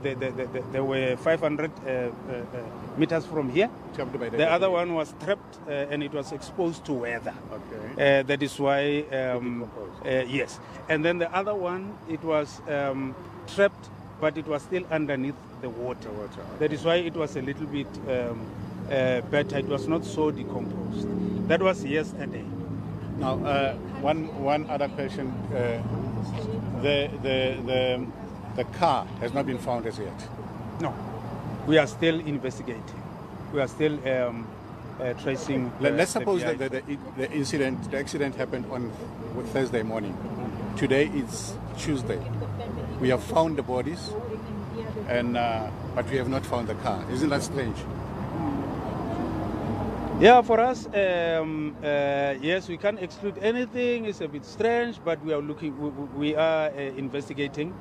they were 500 meters from here. The other one was trapped and it was exposed to weather. Okay. That is why, yes. And then the other one, it was trapped, but it was still underneath the water. That is why it was a little bit better. It was not so decomposed. That was yesterday. Now, one other question. The car has not been found as yet. No, we are still investigating. We are still tracing. Let's suppose that the accident happened on Thursday morning. Today it's Tuesday. We have found the bodies, but we have not found the car. Isn't that strange? Yeah, for us, yes, we can't exclude anything. It's a bit strange, but we are looking. We are investigating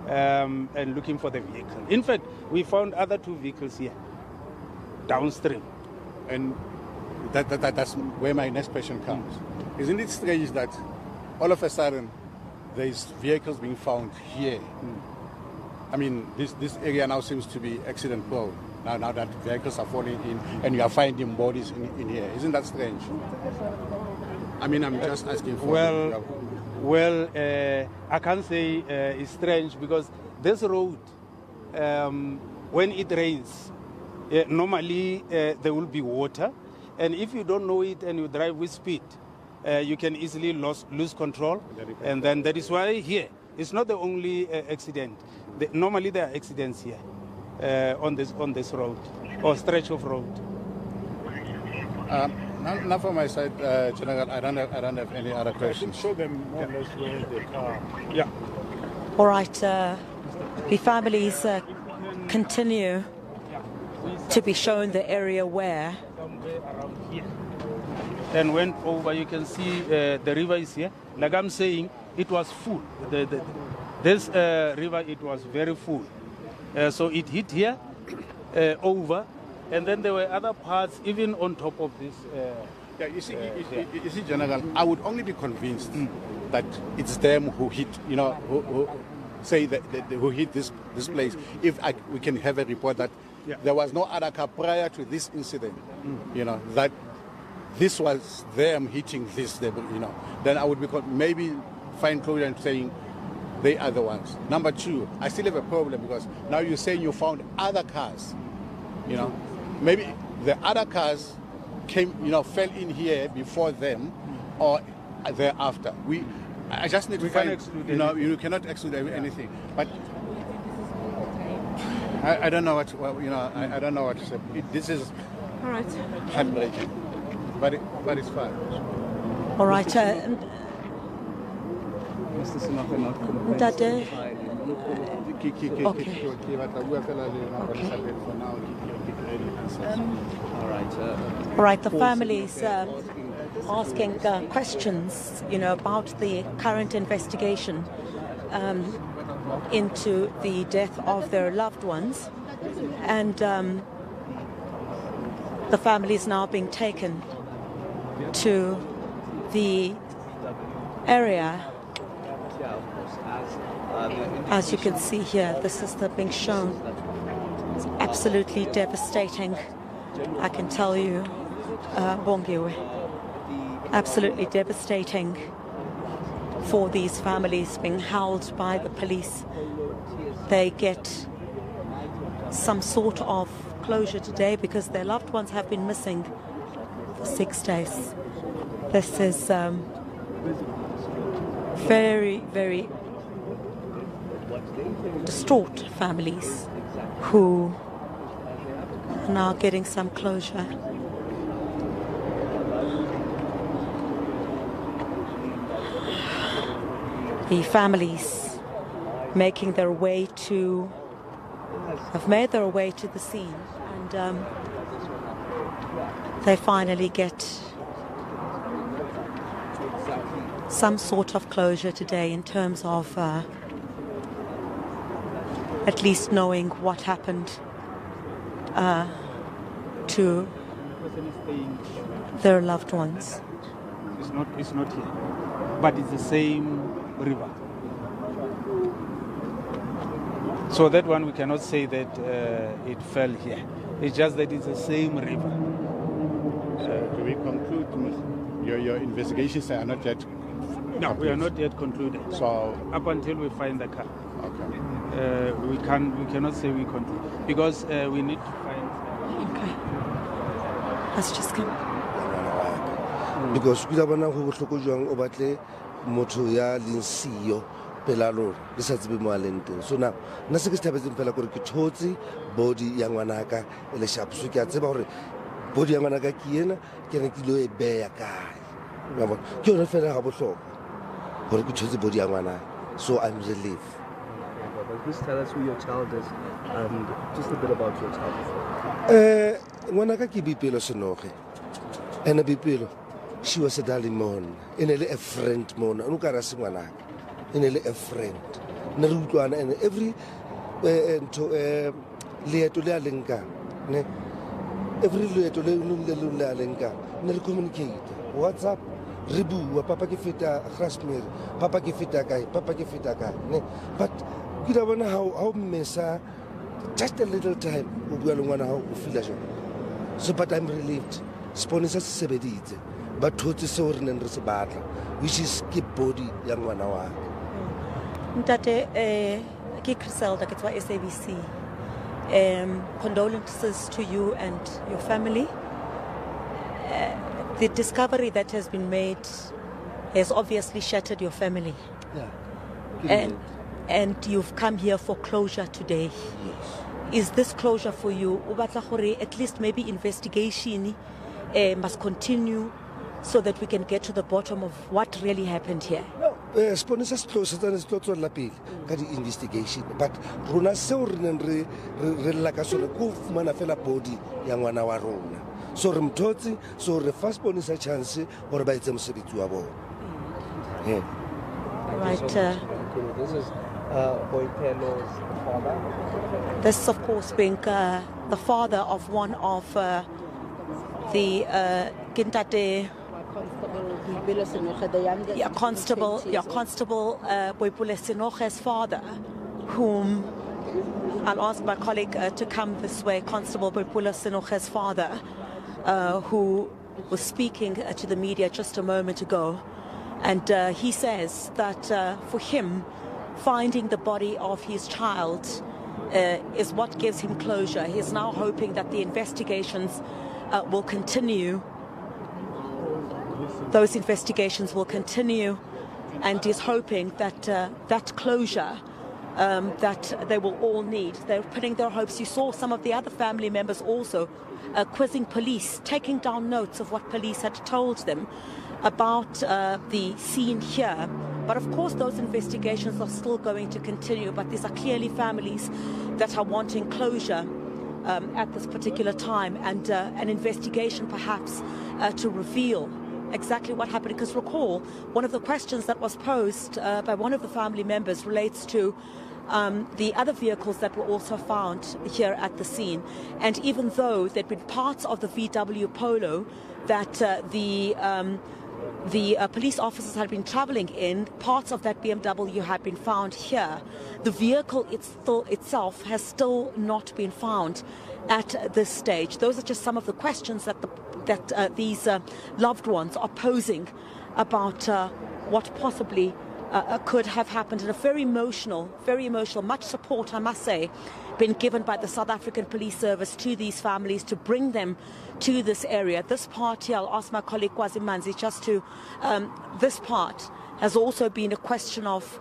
and looking for the vehicle. In fact, we found other 2 vehicles here downstream, and that's where my next question comes. Isn't it strange that all of a sudden there's vehicles being found here? I mean, this area now seems to be accident prone. Now that vehicles are falling in and you are finding bodies in here. Isn't that strange? I mean, I'm just asking for... Well, I can't say it's strange because this road, when it rains, normally there will be water. And if you don't know it and you drive with speed, you can easily lose control. And then that is why here, it's not the only accident. Normally there are accidents here. On this road or stretch of road. Not from my side, General. I don't have any other questions. Show them more or less where the car. Yeah. All right. The families continue to be shown the area where. Somewhere around here. And went over. You can see the river is here. Like I'm saying, it was full. This river, it was very full. So it hit here, over, and then there were other parts even on top of this. You see, General, I would only be convinced that it's them who hit, who say that who hit this place. If we can have a report that there was no other car prior to this incident, that this was them hitting this, then I would be maybe find closure and saying, they are the ones. Number 2, I still have a problem because now you're saying you found other cars. Maybe the other cars came, fell in here before them or thereafter. I just need to find, you cannot exclude anything. But I don't know what, I don't know what to say. This is all right. Heartbreaking, but it's fine. All right. Ntate. Okay. All right. The families asking questions, about the current investigation into the death of their loved ones, and the family is now being taken to the area. As you can see here, this is being shown. It's absolutely devastating, I can tell you, Bongiwe. Absolutely devastating for these families being held by the police. They get some sort of closure today because their loved ones have been missing for 6 days. This is very, very distraught families who are now getting some closure. The families have made their way to the scene, and they finally get some sort of closure today in terms of at least knowing what happened to their loved ones. It's not here, but it's the same river. So that one we cannot say that it fell here. It's just that it's the same river. Do we conclude your investigations are not yet? No, we are not yet concluded. So Up until we find the car, okay. we cannot say we conclude because we need to find. Okay. Let's just come. Because kuda bona go botlhoko jwang o batle motho ya leng siyo pela lona le sa tsebe mo a leng teng. So now nna se ke se thabetseng fela gore ke thotse body ya ngwanaka e le sharp, so ke a tseba gore body ya ngwanaka ke ena ke ne ke lo e beya kae. Ya bona ke yone fela ga botlhokwa gore ke thotse body ya ngwanaka, so I'm relieved. Please tell us who your child is and just a bit about your child. Ngwanaka ke Boipelo Senoge, and Boipelo, she was a darling mon, and a friend mon, and ukara se ngwanaka, and a friend. Na re utlwana, and every leeto le a lenka, ne every leeto le a lenka, ne re communicate. WhatsApp, re bua, papa ke feta Grasmere, papa ke feta kae, ne. But kuda bona how mesa just a little time o bua le ngwana hao o feel jang. So but I'm relieved. Sponsors se sebeditse ba thotse se hore neng re se batla, which is ke body ya ngwana wa ka. Ntate ke Griselda ke tswa SABC. Condolences to you and your family. The discovery that has been made has obviously shattered your family. Yeah. And you've come here for closure today. Yes. Is this closure for you? O batla gore at least maybe investigation must continue so that we can get to the bottom of what really happened here. No, sponsors close than tlo tswela pele ka di investigation, but rona seo re neng re lla ka sone go fumana fela body ya ngwana wa rona. So re mthotse, so re fa sponsor chance gore ba etse mosebetsi wa bona. Yeah. Right. This is Boipelo's father. This, of course, being the father of one of the Kintate Constable Boipelo Senoge's father, whom I'll ask my colleague to come this way, Constable Boipelo Senoge's father, who was speaking to the media just a moment ago. And he says that for him, finding the body of his child is what gives him closure. He's now hoping that the investigations will continue. Those investigations will continue, and he's hoping that that closure that they will all need. They're putting their hopes. You saw some of the other family members also quizzing police, taking down notes of what police had told them about the scene here. But of course those investigations are still going to continue, but these are clearly families that are wanting closure at this particular time, and an investigation perhaps to reveal exactly what happened. Because recall, one of the questions that was posed by one of the family members relates to the other vehicles that were also found here at the scene. And even though there'd been parts of the VW Polo that the police officers had been traveling in, parts of that BMW had been found here. The vehicle itself has still not been found at this stage. Those are just some of the questions that these loved ones are posing about what possibly could have happened. And a very emotional, much support, I must say, been given by the South African Police Service to these families to bring them to this area. This part here, I'll ask my colleague Kwazi Manzi just to, this part has also been a question of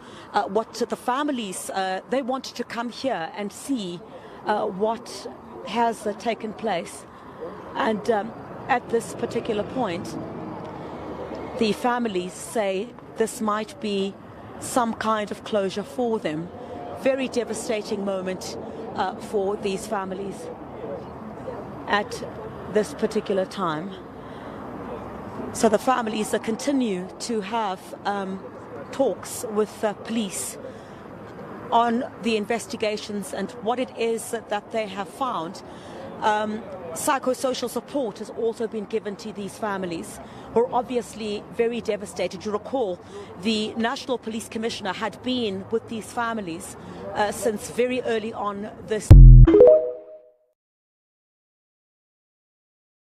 what the families, they wanted to come here and see what has taken place. And at this particular point, the families say this might be some kind of closure for them. Very devastating moment for these families at this particular time. So the families continue to have talks with police on the investigations and what it is that they have found. Psychosocial support has also been given to these families who are obviously very devastated. You recall the National Police Commissioner had been with these families since very early on this.